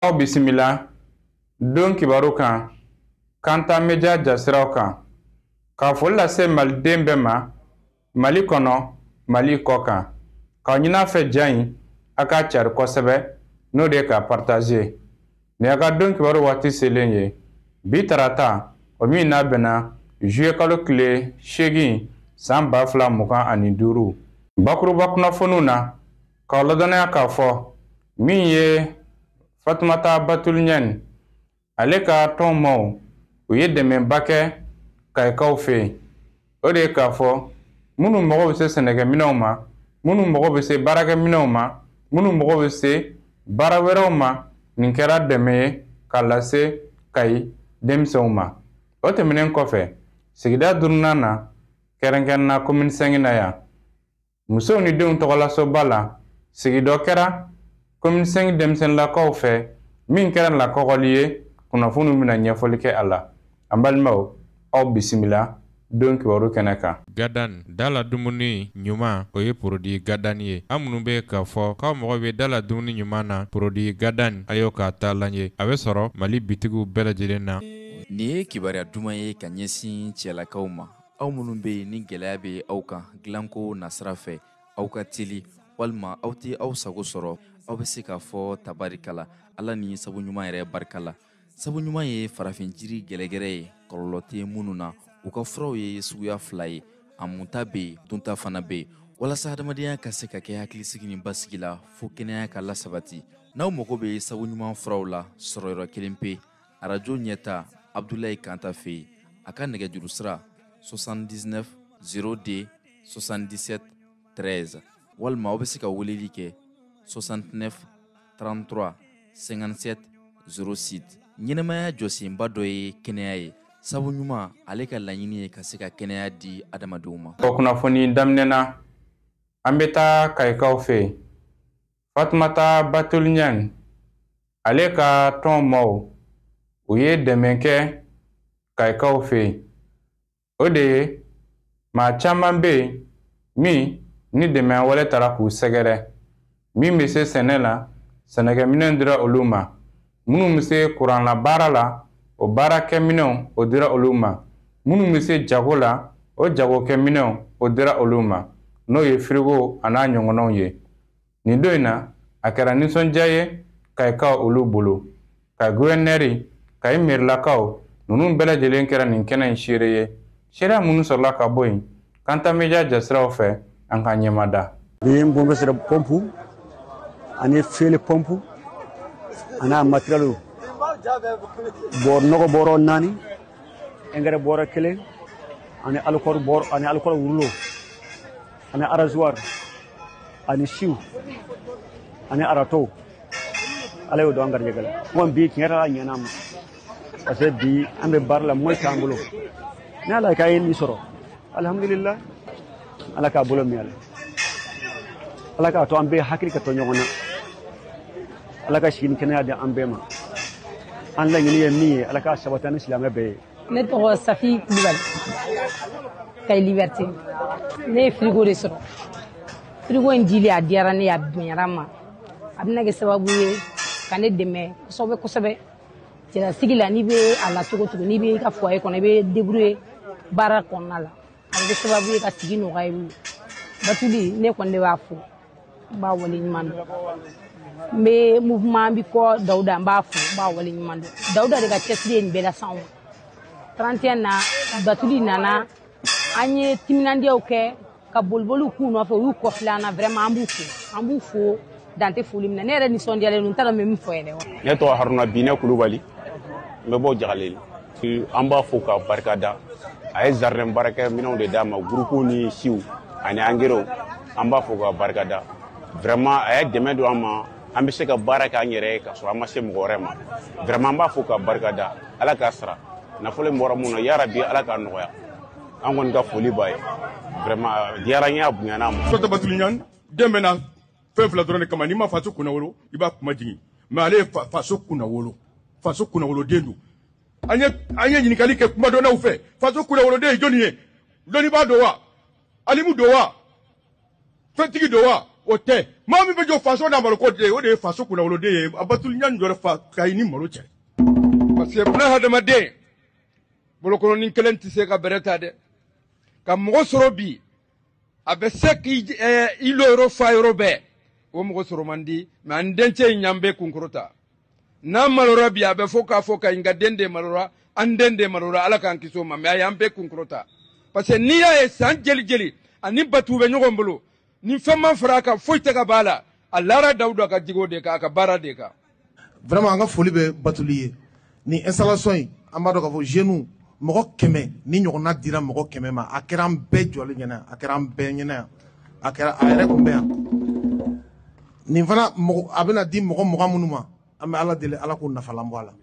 Aw bisimila don kibaru kan Kanta Media jasiraw kan ka foli lase maliden bɛɛ ma Mali kɔnɔ Mali kɔ kan ka ɲina fɛ jan a ka cari kosɛbɛ n'o de ka partager ni a ka don kibaru waati selen ye bi tarata o min n'a bɛnna juillet kalo tile 8 san 2025 bakuruba kunnafoniw na k'aw ladɔnnaya k'a fɔ min ye Fatumata Batul Ɲɛni ale ka tɔnmaw u ye dɛmɛba kɛ kayikaw fɛ yen o de ye k'a fɔ minnu mago bɛ se sɛnɛkɛminɛnw ma minnu mago bɛ se baarakɛminɛnw ma minnu mago bɛ se baara wɛrɛw ma nin kɛra dɛmɛ ye k'a lase Kayi denmisɛnw ma o tɛmɛnen kɔfɛ sigida 5nan na kɛrɛnkɛrɛnna commune 5 na yan musow ni denw tɔgɔlasoba la sigidɔ kɛra commune 5 denmisɛnninlakaw fɛ min kɛra lakɔgɔli ye kunnafoniw bɛna ɲɛfɔli kɛ a la an balimaw aw bisimila don kibaru kɛnɛ kan. Gadan dala dumuni ɲuman o ye produit Gadan ye an minnu bɛ k'a fɔ k'aw mɔgɔ bɛ dala dumuni ɲuman na produit Gadan a y'o k'a taalan ye a bɛ sɔrɔ Mali bitigiw bɛɛ lajɛlen na. Nin ye kibaruya duman ye ka ɲɛsin cɛlakaw ma aw minnu bɛ yen ni gɛlɛya bɛ aw kan dilanko nasira fɛ aw ka teli walima aw tɛ aw sago sɔrɔ aw bɛ se k'a fɔ tabarikala Ala ni sabu ɲuman yɛrɛ barikala sabu ɲuman ye farafin jiri gɛlɛgɛrɛ ye kɔlɔlɔ tɛ minnu na u ka furaw ye suguya 2 ye a munta bɛ yen dunta fana bɛ yen walasa adamadenya ka se ka kɛ hakilisigi ni basigi la fo kɛnɛya ka lasabati n'aw mago bɛ sabu ɲuman furaw la sɔrɔyɔrɔ kelen pe arajo ɲɛta Abdulayi Kanta fɛ yen a ka nɛgɛjuru sira 79 0D 77 13 walima aw bɛ se ka weleli kɛ 69 33 57 06 ɲɛnɛmaya jɔsenba dɔ ye kɛnɛya ye sabu ɲuman ale ka laɲini ye ka se ka kɛnɛya di adamadenw ma. O kunnafoni daminɛna an bɛ taa Kayikaw fɛ Fatumata Batul Ɲɛni ale ka tɔnmaw u ye dɛmɛ kɛ Kayikaw fɛ o de ye maa caman bɛ yen min ni dɛmɛ wɛrɛ taara k'u sɛgɛrɛ min bɛ se sɛnɛ la sɛnɛkɛminɛn dira olu ma minnu bɛ se kuranla baara la o baarakɛminɛnw o dira olu ma minnu bɛ se jago la o jagokɛminɛnw o dira olu ma n'o ye frigo a n'a ɲɔgɔnnaw ye nin don in na a kɛra nisɔndiya ye Kayikaw olu bolo ka guvɛrinɛri Kayi merilakaw ninnu bɛɛ lajɛlen kɛra nin kɛnɛ in seere ye seereya minnu sɔrɔla ka bɔ yen Kanta Media jasiraw fɛ an ka ɲɛmada. Bi n bɔn sira pompu ani fili pompu ana materialu bor nɔgɔ bɔrɔ 4 engrais bɔrɔ 1 ani alcool wurulo ani arrosoir ani siw ani arato ala y'o don an garijɛgɛ la kuma bi tiɲɛ yɛrɛ la ɲɛna ma parce que bi an bɛ baara la moyi t'an bolo ni ala k'a ye nin sɔrɔ alhamdulillah ala k'a bolo min ala k'a to an bɛɛ hakili ka to ɲɔgɔn na ala ka sigi ni kɛnɛya di an bɛɛ ma an laɲini ye min ye ala k'a sabati ni silamɛ bɛɛ ye. Ne tɔgɔ Safi Kulubali Kayi Liberté ne ye frigo de sɔrɔ frigo in dili a diyara ne ye a bonyara ma a bɛna kɛ sababu ye ka ne dɛmɛ kosɛbɛ kosɛbɛ cɛlasigi la n'i bɛ a la cogo cogo n'i bɛ i ka foyer kɔnɔ i bɛ débrouiller baara kɔnɔna la a bɛ kɛ sababu ye ka sigi nɔgɔya i bolo Batuli ne kɔni de b'a fɔ n b'a wale ɲuman dɔn n bɛ mouvement bi kɔ Dawuda n b'a fɔ n b'a wale ɲuman dɔn Dawuda de ka cɛsiri ye nin bɛɛ las'anw ma 31 na Batuli nana an ye timinandiyaw kɛ ka boliboliw k'u nɔfɛ u y'u kɔfilɛ an na vraiment an b'u fo dante foli min na ne yɛrɛ nisɔndiyalen don n t'a dɔn n bɛ min fɔ yɛrɛ. Ne tɔgɔ Haruna Binɛ Kulubali n bɛ bɔ Jagaleli an b'a fo ka barikada a ye jardin baarakɛminɛnw de d'a ma gurupu ni siw ani engrais an b'a fo ka barikada vraiment a ye dɛmɛ don an ma an bɛ se ka baara kɛ an yɛrɛ ye ka sɔrɔ an ma se mɔgɔ wɛrɛ ma vraiment an b'a fo ka barikada ala k'a sara nafolo bɔra mun na yarabi ala k'a nɔgɔya an kɔni ka foli b'a ye vraiment diyara n ye a bonyana ma. Fatumata Batul Ɲɛni den bɛ na fɛn fila dɔrɔn de kama n'i ma faso kunna wolo i b'a kuma jigin mais ale ye faso kunna woloden don an ye ɲininkali kɛ kuma dɔnnaw fɛ faso kunna woloden ye jɔnni ye dɔnnibaa don wa alimu don wa fɛntigi don wa o tɛ maa min bɛ jɔ faso n'a malo ko de o de ye faso kunnawoloden ye a batuliya nin jɔra fa ka i ni malo cɛ parce que buna hadamaden bolokɔnɔnin kelen tɛ se ka bɛrɛ ta dɛ ka mɔgɔ sɔrɔ bi a bɛ se k'i lo yɔrɔ fa yɔrɔ bɛɛ o mɔgɔ sɔrɔ man di mais an dencɛ in y'an bɛɛ kunkɔrɔta n'a malora bi a bɛ fɔ k'a fɔ ka n ka den de malora an den de malora ala k'an kisi o ma mais a y'an bɛɛ kunkɔrɔta parce que n'i y'a ye san jeli jeli ani batu bɛ ɲɔgɔn bolo ni fɛn ma fara a kan foyi tɛ ka b'a la a lara dawuda ka jigo de kan a ka baara de kan vraiment an ka foli bɛ batuli ye ni installation in an b'a dɔn k'a fɔ jeunes mɔgɔ 100 ni ɲɔgɔnna dira mɔgɔ 100 ma a kɛra an bɛɛ jɔlen ɲɛna a kɛra an bɛɛ ɲɛna yan a kɛra a yɛrɛ kun bɛ yan nin fana a bɛna di mɔgɔ 20 minnu ma an bɛ ala deli ala k'o nafalan bɔ a la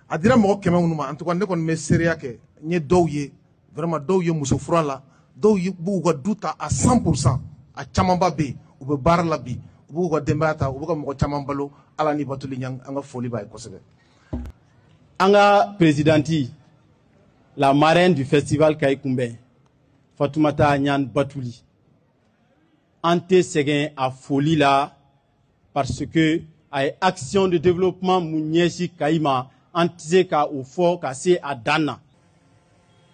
a dira mɔgɔ 100 minnu ma en tout cas ne kɔni bɛ seereya kɛ n ye dɔw ye vraiment dɔw ye muso fura la dɔw b'u ka du ta à 100% a camanba bɛ yen u bɛ baara la bi u b'u ka denbaya ta u bɛ ka mɔgɔ caman balo ala ni batuli ɲɛ an ka foli b'a ye kosɛbɛ. An ka présidente la marraine du festival Kayi Kunbɛn Fatoumata Ɲan Batuli an tɛ sɛgɛn a foli la parce que a ye action de développement mun ɲɛsin Kayi ma an tɛ se ka o fɔ ka se a dan na.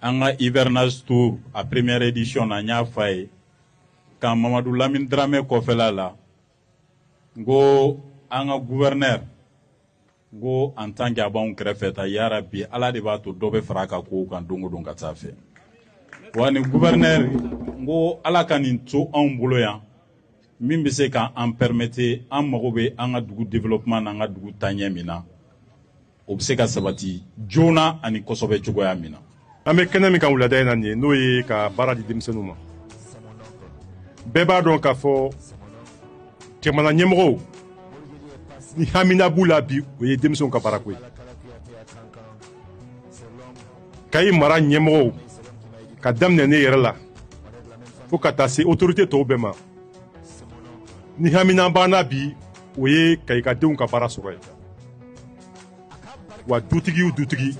An ka hivernage tour a première édition na n y'a fɔ a ye ka Mamadou Lamine Dramé kɔfɛla la n ko an ka gouverneur n ko en tant que a b'anw kɛrɛfɛ ta yarabi ala de b'a to dɔ bɛ fara a ka kow kan don o don ka taa fɛ wa ni gouverneur n ko ala ka nin to anw bolo yan min bɛ se k'an permettre an mago bɛ an ka dugu développement n'an ka dugu taaɲɛ min na o bɛ se ka sabati joona ani kosɛbɛ cogoya min na. An bɛ kɛnɛ min kan wulada in na nin ye n'o ye ka baara di denmisɛnninw ma bɛɛ b'a dɔn k'a fɔ jamana ɲɛmɔgɔw ni hamina b'u la bi o ye denmisɛnw ka baarako ye Kayi mara ɲɛmɔgɔw ka daminɛ ne yɛrɛ la fo ka taa se autorité tɔw bɛɛ ma ni hamina banna bi o ye Kayi ka denw ka baara sɔrɔ ye wa dutigi o dutigi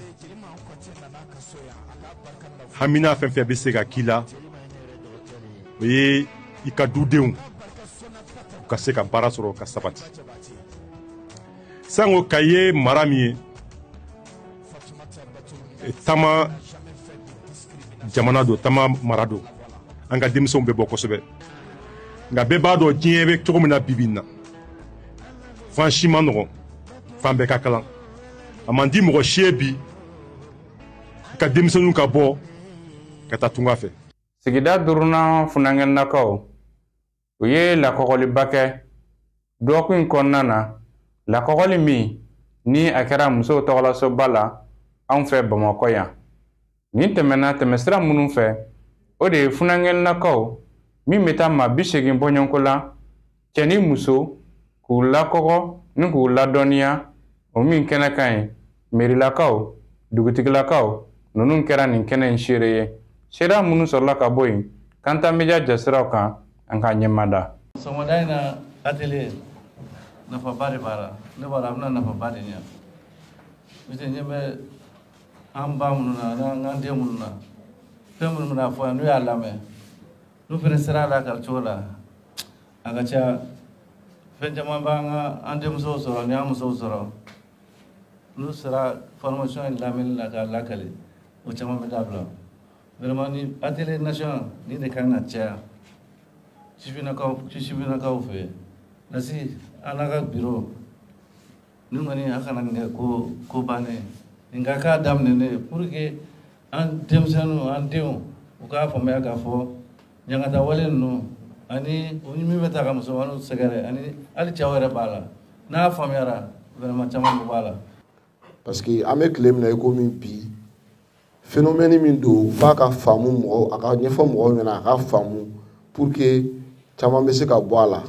hamina fɛn fɛn bɛ se ka k'i la o ye i ka dudenw u ka se ka baara sɔrɔ ka sabati sango Kayi ye mara min ye tama jamana don tama mara don an ka denmisɛnw bɛ bɔ kosɛbɛ nka bɛɛ b'a dɔn diɲɛ bɛ cogo min na bi bi in na fan si ma nɔgɔn fan bɛɛ ka kalan a man di mɔgɔ si ye bi i ka denmisɛnninw ka bɔ ka taa tunga fɛ. Sigida duurunan funanŋɛnnakaw u ye lakɔgɔliba kɛ dɔgɔkun in kɔnɔna na lakɔgɔli min ni a kɛra musow tɔgɔlasoba la anw fɛ Bamakɔ yan nin tɛmɛna tɛmɛsira minnu fɛ o de ye funanŋɛnnakaw min bɛ taa maa 80 bɔɲɔgɔnko la cɛ ni muso k'u lakɔgɔ ni k'u ladɔnniya o min kɛnɛ ka ɲi merilakaw dugutigilakaw ninnu kɛra nin kɛnɛ in seere ye seera minnu sɔrɔla ka bɔ yen Kanta Media jasiraw kan an ka ɲɛmada. Sɔgɔmada in na atelier nafaba de b'a la ne b'a la a bɛna nafaba de ɲɛ parce que ɲɛ bɛ an ba minnu na n'an den minnu na fɛn minnu bɛna fɔ yan n'u y'a lamɛn n'u fana sera a la ka cogo la a ka ca fɛn caman b'an ka an denmusow sɔrɔ ni an musow sɔrɔ n'u sera formation in lamɛnni la k'a lakale o caman bɛ dabila vraiment ni atelier national ni de kan ka caya sifinnakaw fɛ nasi an n'a ka bureau ni kɔni a kana kɛ ko bannen nka k'a daminɛ pour que an denmisɛnninw an denw u k'a faamuya k'a fɔ ɲangata wale ninnu ani min bɛ taa ka musomaninw sɛgɛrɛ ani hali cɛw yɛrɛ b'a la n'a faamuyara vraiment caman bɛ b'a la. parce que an bɛ tile min na i komi bi phénomène min don f'a ka faamu mɔgɔw a ka ɲɛfɔ mɔgɔw ɲɛna a ka faamu pour que caman bɛ se ka bɔ a la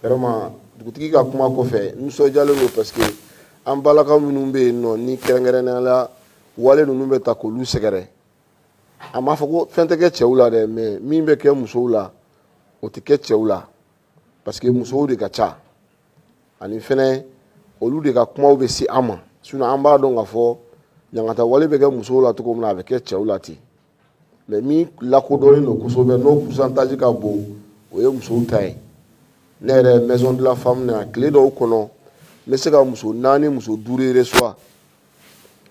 vraiment dugutigi ka kuma kɔfɛ nisɔndiyalen don parce que an balakaw minnu bɛ yen nɔ ni kɛrɛnkɛrɛnnenya la wale ninnu bɛ ta k'olu sɛgɛrɛ a m'a fɔ ko fɛn tɛ kɛ cɛw la dɛ mais min bɛ kɛ musow la o tɛ kɛ cɛw la parce que musow de ka ca ani fɛnɛ olu de ka kumaw bɛ se an ma sinon an b'a dɔn k'a fɔ ɲangata wale bɛ kɛ musow la cogo min na a bɛ kɛ cɛw la ten mais min lakodɔnnen don kosɛbɛ n'o pourcentage ka bon o ye musow ta ye ne yɛrɛ maison de la femme na tile dɔw kɔnɔ n bɛ se ka muso 4 muso 5 reçoit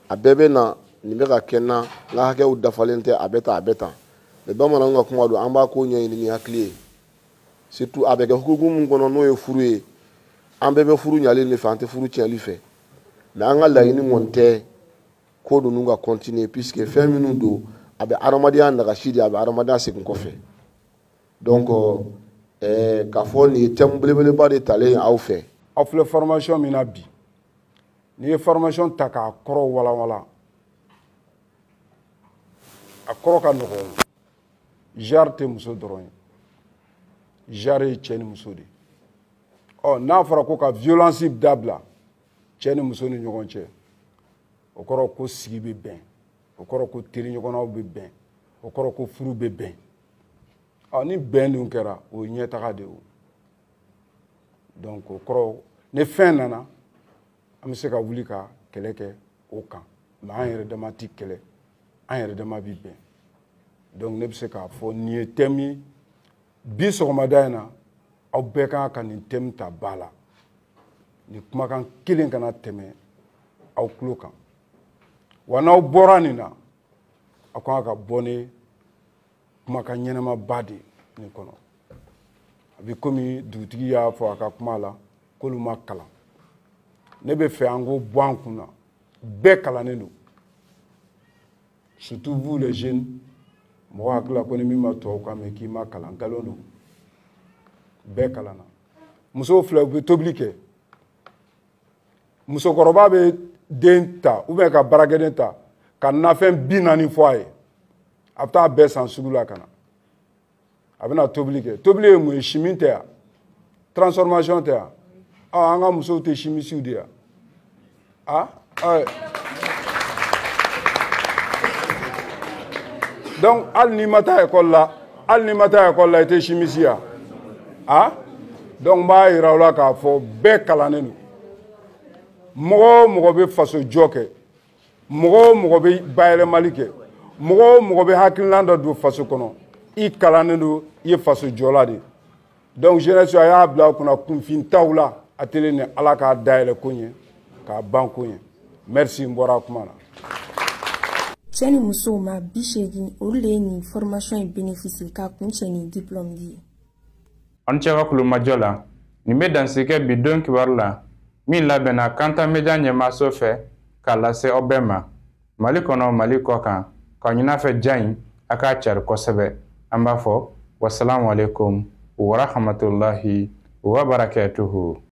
a bɛɛ bɛ na nin bɛ ka kɛ n na n ka hakɛw dafalen tɛ a bɛ tan mais bamananw ka kuma don an b'a ko ɲɛɲini ni hakili ye surtout a bɛ kɛ hukumu min kɔnɔ n'o ye furu ye an bɛɛ bɛ furu ɲalen de fɛ an tɛ furu tiɲɛli fɛ mais an ka laɲini kɔni tɛ ko ninnu ka continuer puisque fɛn minnu don a bɛ adamadenya nagasi de a bɛ adamadenya segin kɔfɛ donc k'a fɔ nin ye thème belebeleba de talen aw fɛ aw filɛ formation min na bi n'i ye formation ta k'a kɔrɔ walawala a kɔrɔ ka nɔgɔn genre tɛ muso dɔrɔn ye genre ye cɛ ni muso de n'a fɔra ko ka violence dabila cɛ ni muso ni ɲɔgɔn cɛ o kɔrɔ ko sigi bɛ bɛn o kɔrɔ ko teri ɲɔgɔnnaw bɛ bɛn o kɔrɔ ko furu bɛ bɛn ni bɛn dun kɛra o ye ɲɛtaga de ye donc o kɔrɔ ni fɛn nana an bɛ se ka wuli ka kɛlɛ kɛ o kan mais an yɛrɛ dama ti kɛlɛ an yɛrɛ dama bi bɛn donc ne bɛ se k'a fɔ nin ye thème ye bi sɔgɔmada in na aw bɛɛ kan ka nin thème ta ba la nin kumakan kelen kana tɛmɛ aw tulo kan wa n'aw bɔra nin na aw kan ka bɔ ni kumakan ɲɛnɛmaba de nin kɔnɔ a bɛ komi dugutigi y'a fɔ a ka kuma la k'olu ma kalan ne bɛ fɛ an ko bɔ an kun na bɛɛ kalannen don surtout vous les jeunes mɔgɔ hakili la ko ni min ma tubabu kan mɛn k'i ma kalan nkalon don bɛɛ kalanna musow filɛ u bɛ tobili kɛ musokɔrɔba bɛ den ta ou bien ka baarakɛden ta ka nafɛn 40 fɔ a ye a bɛ taa bɛɛ san sugu la ka na a bɛna tobili kɛ tobili ye mun ye chimie tɛ yan transformation tɛ yan an ka musow tɛ chimisiw de yan donc hali n'i ma taa école la i tɛ chimisi yan donc n b'a yira aw la k'a fɔ bɛɛ kalannen don mɔgɔ o mɔgɔ bɛ faso jɔ kɛ mɔgɔ o mɔgɔ bɛ bayɛlɛmali kɛ mɔgɔ o mɔgɔ bɛ hakilina dɔ don faso kɔnɔ i kalannen don i ye faso jɔla de donc jeunesse a y'a bila kunna kunfintaw la a teli ni ala k'a dayɛlɛ ko ɲɛ k'a ban ko ɲɛ merci n bɔra kuma na. cɛ ni musow ma 80 olu de ye nin formation in bénéficier k'a kun cɛ ni diplôme di ye. an cɛ ka kulomajɔ la nin bɛ dansi kɛ bi don kibaru la min labɛnna Kanta Media ɲɛmaaso fɛ k'a lase aw bɛɛ ma Mali kɔnɔ Mali kɔ kan ka ɲin'a fɛ ja in a k'a cari kosɛbɛ an b'a fɔ wasalamu alaikum wa rahmatulahi wa barakatuhu.